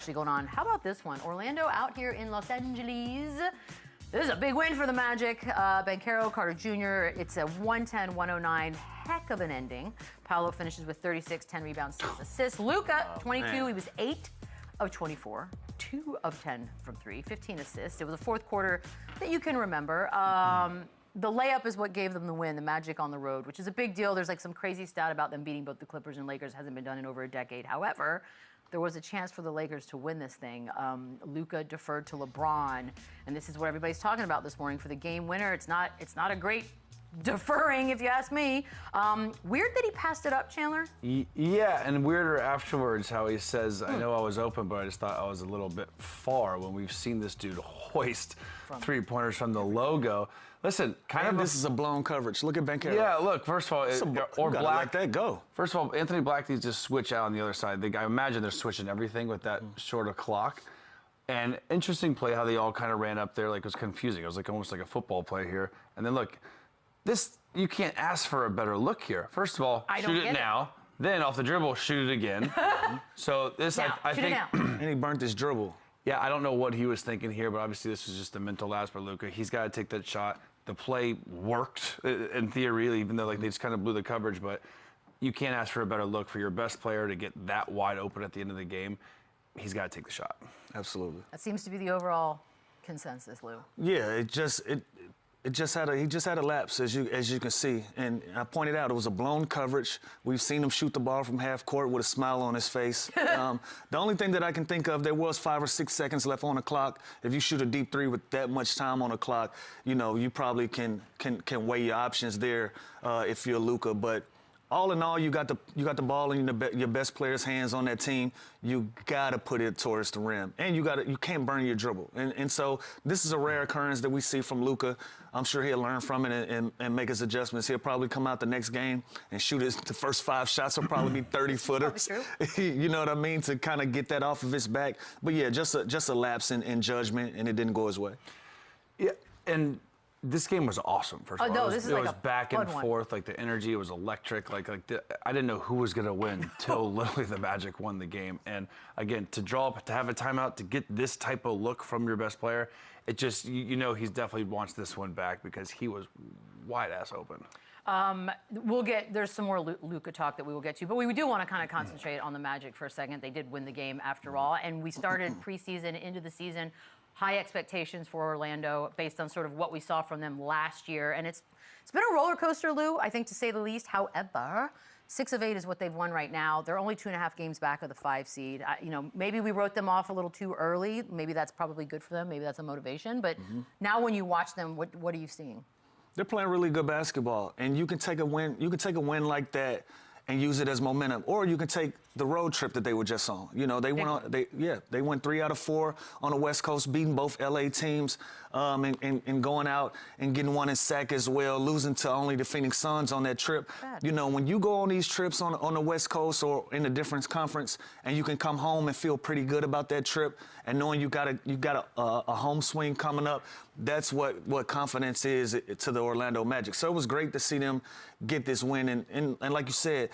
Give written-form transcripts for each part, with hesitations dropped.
Actually going on. How about this one? Orlando out here in Los Angeles. This is a big win for the Magic. Banchero, Carter Jr., it's a 110-109. Heck of an ending. Paolo finishes with 36, 10 rebounds, 6 assists. Luka, 22, he was 8 of 24, 2 of 10 from 3, 15 assists. It was a fourth quarter that you can remember. The layup is what gave them the win, the Magic on the road, which is a big deal. There's like some crazy stat about them beating both the Clippers and Lakers. Hasn't been done in over a decade. However, there was a chance for the Lakers to win this thing. Luka deferred to LeBron, and this is what everybody's talking about this morning for the game winner. It's not a great deferring, if you ask me. Weird that he passed it up, Chandler. Yeah, and weirder afterwards how he says, I know I was open, but I just thought I was a little bit far when we've seen this dude hoist three-pointers from the logo. Listen, this is a blown coverage. Look at Banchero. Yeah, look, first of all, or Black. Let that go. First of all, Anthony Black needs to switch out on the other side. I imagine they're switching everything with that shorter clock. And interesting play how they all kind of ran up there, like it was confusing. It was like almost like a football play here. And then look, you can't ask for a better look here. First of all, shoot it now. Then off the dribble, shoot it again. So this, I think, and he burnt his dribble. Yeah, I don't know what he was thinking here, but obviously this was just a mental lapse for Luka. He's got to take that shot. The play worked in theory, even though like they just kind of blew the coverage. But you can't ask for a better look for your best player to get that wide open at the end of the game. He's got to take the shot. Absolutely. That seems to be the overall consensus, Lou. Yeah, he just had a lapse, as you can see, and I pointed out it was a blown coverage. We've seen him shoot the ball from half court with a smile on his face. The only thing that I can think of, there was 5 or 6 seconds left on the clock. If you shoot a deep three with that much time on the clock, you probably can weigh your options there if you're Luka. But all in all, you got the ball in your best player's hands on that team. You gotta put it towards the rim, and you can't burn your dribble. And so this is a rare occurrence that we see from Luka. I'm sure he'll learn from it and make his adjustments. He'll probably come out the next game and shoot the first 5 shots will probably be 30-footers. You know what I mean? To kind of get that off of his back. But yeah, just a lapse in judgment, and it didn't go his way. Yeah, and this game was awesome. First of all, this is it like was a back and fun forth. Like the energy, it was electric. I didn't know who was gonna win till literally the Magic won the game. And again, to have a timeout to get this type of look from your best player, it just he's definitely wants this one back because he was wide ass open. There's some more Luka talk that we will get to, but we do want to kind of concentrate on the Magic for a second. They did win the game after all, and we started preseason into the season. High expectations for Orlando based on sort of what we saw from them last year. And it's been a roller coaster, Lou, I think, to say the least. However, 6 of 8 is what they've won right now. They're only 2.5 games back of the 5 seed. Maybe we wrote them off a little too early. Maybe that's probably good for them. Maybe that's a motivation. But now when you watch them, what are you seeing? They're playing really good basketball. And you can take a win. You can take a win like that and use it as momentum, or you can take the road trip that they were just on. They went 3 out of 4 on the West Coast, beating both LA teams, and going out and getting one in sack as well, losing to only the Phoenix Suns on that trip. When you go on these trips on the West Coast or in a different conference, and you can come home and feel pretty good about that trip, and knowing you got a home swing coming up, that's what confidence is to the Orlando Magic. So it was great to see them get this win, and like you said,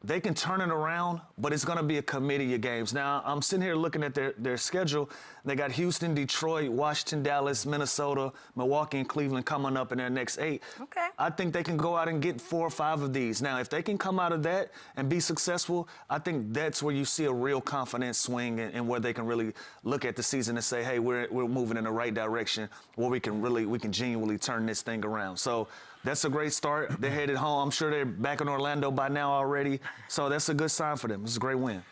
they can turn it around, but it's going to be a committee of games. Now, I'm sitting here looking at their schedule. They got Houston, Detroit, Washington, Dallas, Minnesota, Milwaukee, and Cleveland coming up in their next 8. Okay. I think they can go out and get 4 or 5 of these. Now, if they can come out of that and be successful, I think that's where you see a real confidence swing and where they can really look at the season and say, hey, we're moving in the right direction, where we can genuinely turn this thing around. So that's a great start. They're headed home. I'm sure they're back in Orlando by now already. So that's a good sign for them. It's a great win.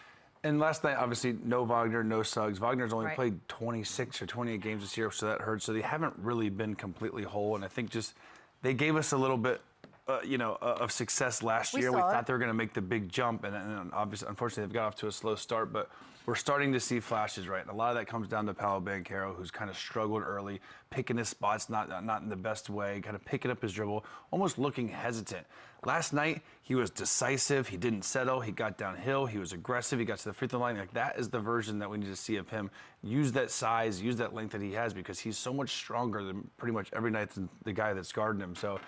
And last night, obviously, no Wagner, no Suggs. Wagner's only played 26 or 28 games this year, so that hurts. So they haven't really been completely whole. And I think just they gave us a little bit, of success last year. We thought they were going to make the big jump, and obviously, unfortunately, they've got off to a slow start. But we're starting to see flashes, right? And a lot of that comes down to Paolo Banchero, who's kind of struggled early, picking his spots, not in the best way, kind of picking up his dribble, almost looking hesitant. Last night, he was decisive. He didn't settle. He got downhill. He was aggressive. He got to the free throw line. Like, that is the version that we need to see of him. Use that size, use that length that he has, because he's so much stronger than pretty much every night the guy that's guarding him. So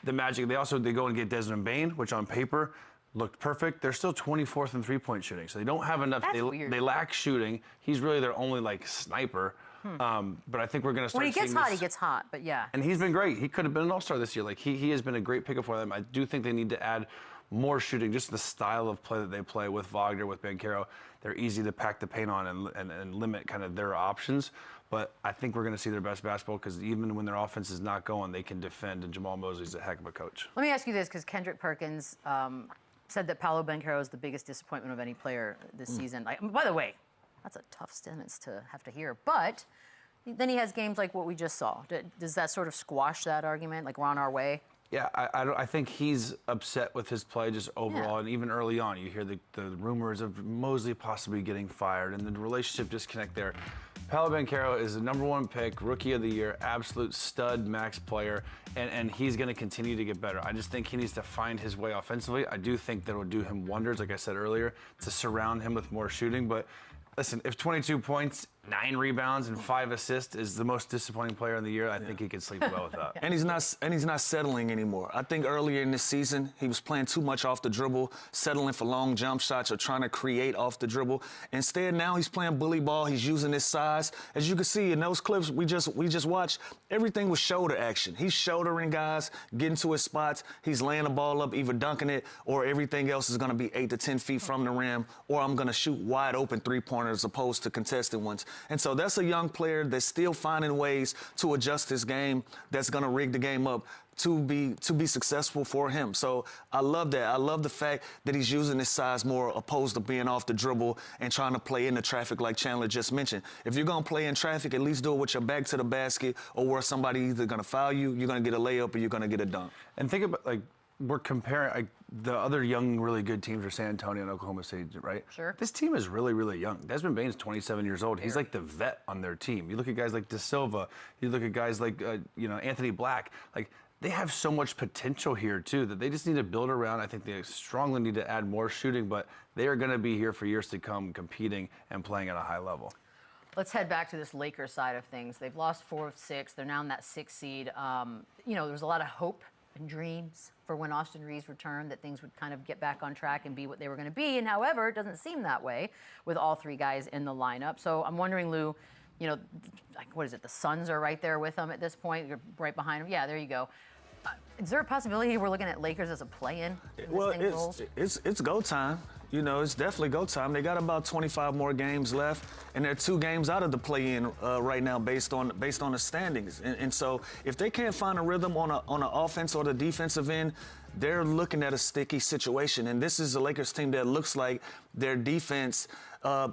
the Magic, they go and get Desmond Bane, which on paper looked perfect. They're still 24th in three-point shooting, so they don't have enough. That's weird. They lack shooting. He's really their only like sniper. But I think we're going to start. When he gets seeing hot, this. he gets hot. But yeah. And he's been great. He could have been an all-star this year. Like he has been a great pickup for them. I do think they need to add more shooting. Just the style of play that they play with Wagner, with Banchero, they're easy to pack the paint on and limit kind of their options. But I think we're going to see their best basketball because even when their offense is not going, they can defend. And Jamal Mosley's a heck of a coach. Let me ask you this, because Kendrick Perkins said that Paolo Banchero is the biggest disappointment of any player this season. By the way, that's a tough sentence to have to hear. But then he has games like what we just saw. Does that sort of squash that argument? Like we're on our way? Yeah, I think he's upset with his play just overall, and even early on, you hear the rumors of Mosley possibly getting fired, and the relationship disconnect there. Paolo Banchero is the #1 pick, Rookie of the Year, absolute stud max player, and he's going to continue to get better. I just think he needs to find his way offensively. I do think that will do him wonders, like I said earlier, to surround him with more shooting, but listen, if 22 points, 9 rebounds, and 5 assists is the most disappointing player in the year, I think he could sleep well with that. And he's not settling anymore. I think earlier in this season, he was playing too much off the dribble, settling for long jump shots or trying to create off the dribble. Instead, now he's playing bully ball. He's using his size. As you can see in those clips we just watched, everything was shoulder action. He's shouldering guys, getting to his spots. He's laying the ball up, either dunking it, or everything else is going to be 8 to 10 feet from the rim, or I'm going to shoot wide open three-pointers as opposed to contested ones. And so that's a young player that's still finding ways to adjust his game, that's going to rig the game up to be successful for him. So I love that. I love the fact that he's using his size more opposed to being off the dribble and trying to play into traffic like Chandler just mentioned. If you're going to play in traffic, at least do it with your back to the basket, or where somebody either going to foul you, you're going to get a layup, or you're going to get a dunk. And think about, like, we're comparing the other young, really good teams are San Antonio and Oklahoma State, right? Sure. This team is really, really young. Desmond Bane's 27 years old. He's like the vet on their team. You look at guys like De Silva. You look at guys like, Anthony Black. Like, they have so much potential here, too, that they just need to build around. I think they strongly need to add more shooting, but they are going to be here for years to come competing and playing at a high level. Let's head back to this Lakers side of things. They've lost 4 of 6. They're now in that 6th seed. There's a lot of hope and dreams for when Austin Reeves returned, that things would kind of get back on track and be what they were going to be. And however, it doesn't seem that way with all 3 guys in the lineup. So I'm wondering, Lou, what is it? The Suns are right there with them at this point. You're right behind them. Yeah, there you go. Is there a possibility we're looking at Lakers as a play-in? Well, it's go time. It's definitely go time. They got about 25 more games left, and they're 2 games out of the play-in right now based on the standings. And so if they can't find a rhythm on the offense or the defensive end, they're looking at a sticky situation. And this is a Lakers team that looks like their defense,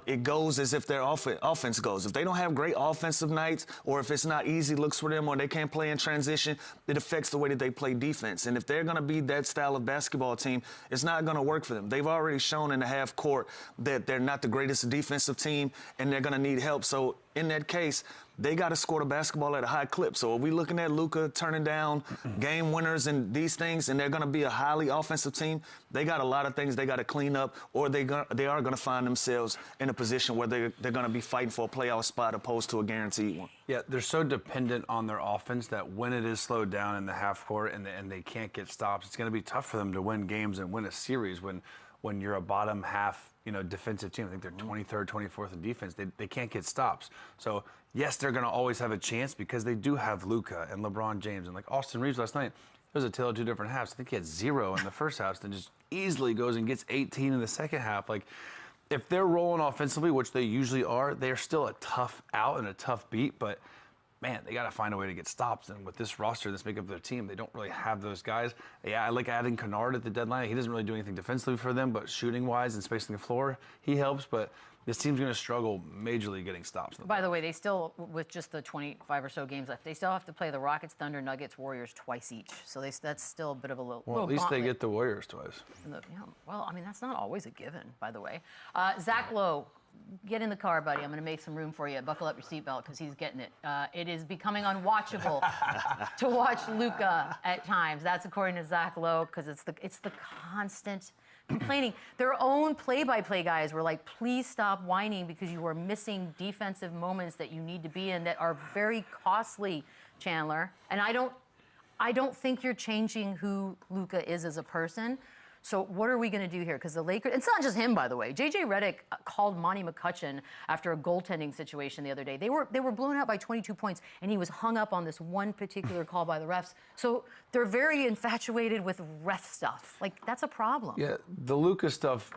it goes as if their offense goes. If they don't have great offensive nights, or if it's not easy looks for them, or they can't play in transition, it affects the way that they play defense. And if they're going to be that style of basketball team, it's not going to work for them. They've already shown in the half court that they're not the greatest defensive team, and they're going to need help. So in that case, they got to score the basketball at a high clip. So are we looking at Luka turning down game winners and these things, and they're going to be a highly offensive team? They got a lot of things they got to clean up, or they are going to find themselves in a position where they're going to be fighting for a playoff spot opposed to a guaranteed one. Yeah, they're so dependent on their offense that when it is slowed down in the half court and they can't get stops, it's going to be tough for them to win games and win a series when you're a bottom half defensive team. I think they're 23rd, 24th in defense. They can't get stops. So, yes, they're going to always have a chance because they do have Luka and LeBron James. And like Austin Reeves last night, it was a tale of 2 different halves. I think he had 0 in the first half, then just easily goes and gets 18 in the second half. Like, if they're rolling offensively, which they usually are, they're still a tough out and a tough beat. But, man, they got to find a way to get stops. And with this roster, this makeup of their team, they don't really have those guys. Yeah, I like adding Kennard at the deadline. He doesn't really do anything defensively for them, but shooting-wise and spacing the floor, he helps. But this team's going to struggle majorly getting stops. By the way, they still, with just the 25 or so games left, they still have to play the Rockets, Thunder, Nuggets, Warriors twice each. So that's still a bit of a little Well, at least gauntlet. they get the Warriors twice. That's not always a given, by the way. Zach Lowe, get in the car, buddy. I'm going to make some room for you. Buckle up your seatbelt because he's getting it. It is becoming unwatchable to watch Luka at times. That's according to Zach Lowe, because it's the constant complaining. Their own play-by-play guys were like, please stop whining because you are missing defensive moments that you need to be in that are very costly, Chandler. And I don't think you're changing who Luka is as a person. So what are we going to do here? Because the Lakers, it's not just him, by the way. J.J. Redick called Monty McCutcheon after a goaltending situation the other day. They were blown out by 22 points, and he was hung up on this one particular call by the refs. So they're very infatuated with ref stuff. Like, that's a problem. Yeah, the Luka stuff,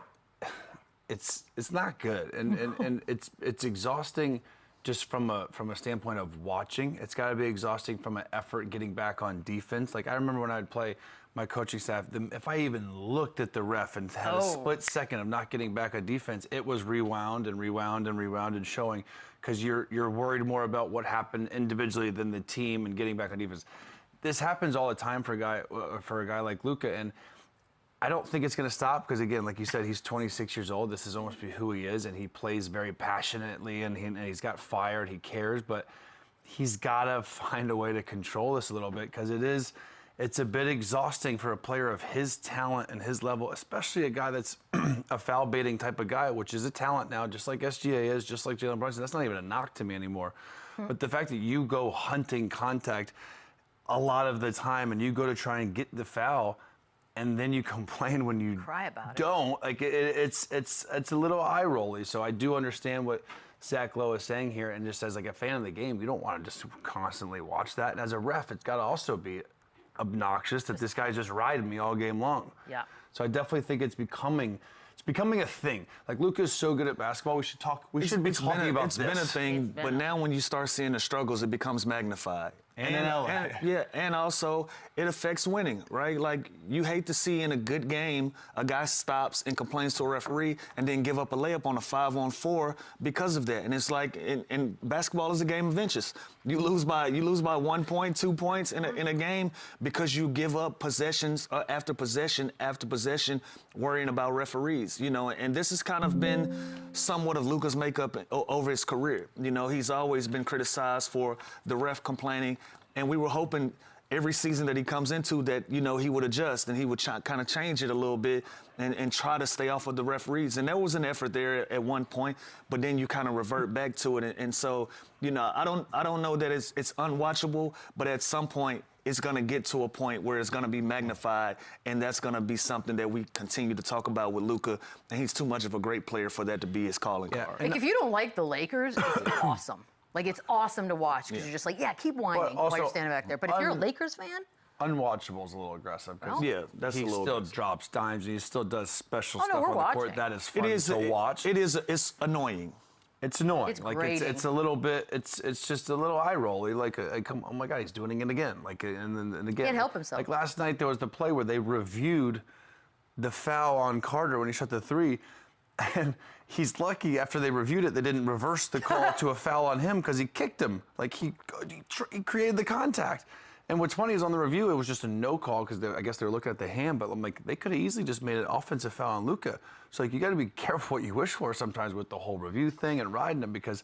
it's not good, and it's exhausting. Just from a standpoint of watching, it's got to be exhausting from an effort getting back on defense. Like, I remember when I'd play my coaching staff, if I even looked at the ref and had a split second of not getting back on defense, it was rewound and showing, because you're worried more about what happened individually than the team and getting back on defense. This happens all the time for a guy like Luka, and I don't think it's going to stop because, again, like you said, he's 26 years old. This is almost who he is, and he plays very passionately, and he's got fire, and he cares. But he's got to find a way to control this a little bit because it's a bit exhausting for a player of his talent and his level, especially a guy that's a foul baiting type of guy, which is a talent now, just like SGA is, just like Jalen Brunson. That's not even a knock to me anymore. But the fact that you go hunting contact a lot of the time and you go to try and get the foul, and then you complain when you cry about don't. Like it's a little eye rolly. So I do understand what Zach Lowe is saying here, and just as like a fan of the game, you don't want to just constantly watch that. And as a ref, it's got to also be obnoxious that this guy's just riding me all game long. Yeah. So I definitely think it's becoming a thing. Like, Luka's so good at basketball, we should be talking about this. It's been a thing, but now when you start seeing the struggles, it becomes magnified. And also it affects winning, right? Like, you hate to see in a good game a guy stops and complains to a referee and then give up a layup on a 5-on-4 because of that. And it's like, in basketball is a game of inches. You lose by 1 point, 2 points in a game because you give up possessions after possession after possession, worrying about referees. You know, and this has kind of been somewhat of Luka's makeup over his career. You know, he's always been criticized for the ref complaining. And we were hoping every season that he comes into that, you know, he would adjust and he would kind of change it a little bit and try to stay off of the referees. And there was an effort there at one point, but then you kind of revert back to it. And so, you know, I don't know that it's unwatchable, but at some point it's going to get to a point where it's going to be magnified, and that's going to be something that we continue to talk about with Luka. And he's too much of a great player for that to be his calling card. Like, if you don't like the Lakers, it's awesome. Like, it's awesome to watch because you're just like, yeah, keep whining while you're standing back there. But if you're a Lakers fan, unwatchable is a little aggressive. Yeah, that's a little. He still drops dimes. And he still does special stuff we're on the watching. court. That is fun to watch. It's annoying. It's annoying. It's like grating. it's a little bit. It's just a little eye rolly. Like, oh my God, he's doing it again. Like, and again. Can't help himself. Like, last night there was the play where they reviewed the foul on Carter when he shot the three. And he's lucky after they reviewed it, they didn't reverse the call to a foul on him because he kicked him. Like, he created the contact. And what's funny is on the review, it was just a no call because I guess they were looking at the hand. But I'm like, they could have easily just made an offensive foul on Luka. So, like, you got to be careful what you wish for sometimes with the whole review thing and riding him, because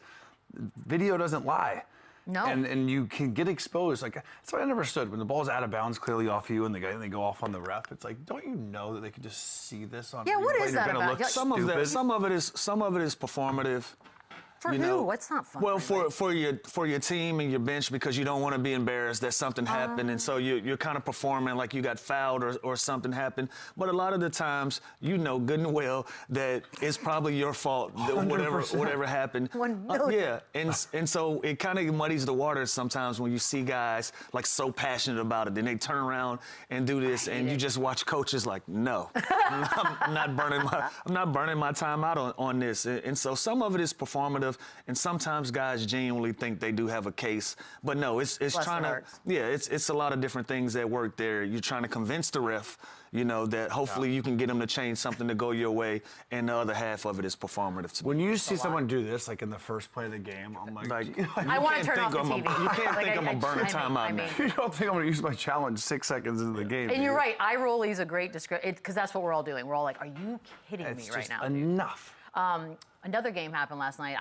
video doesn't lie. No. And you can get exposed. Like, that's what I never understood. When the ball's out of bounds clearly off you and they go off on the ref, it's like, don't you know that they could just see this on Yeah, what replay is and you're that gonna about? look Some of stupid? it is performative. for you who? know, What's not fun? Well, for your team and your bench, because you don't want to be embarrassed that something happened, and so you're kind of performing like you got fouled or something happened. But a lot of the times, you know good and well that it's probably your fault that whatever happened. 1 million. Yeah, and so it kind of muddies the waters sometimes when you see guys like so passionate about it, then they turn around and do this, and you just watch coaches like, no, I'm not burning my time out on this. And so some of it is performative. And sometimes guys genuinely think they do have a case, but no, it's trying to, it's a lot of different things at work there. You're trying to convince the ref, you know, that hopefully you can get them to change something to go your way, and the other half of it is performative to me. When you see someone do this, like in the first play of the game, I'm like I want to turn off the TV. You can't think I'm going to burn a timeout now. you don't think I'm going to use my challenge 6 seconds into the game. And you're right, eye rolly is a great description, because that's what we're all doing. We're all like, are you kidding me right now? Enough. Another game happened last night.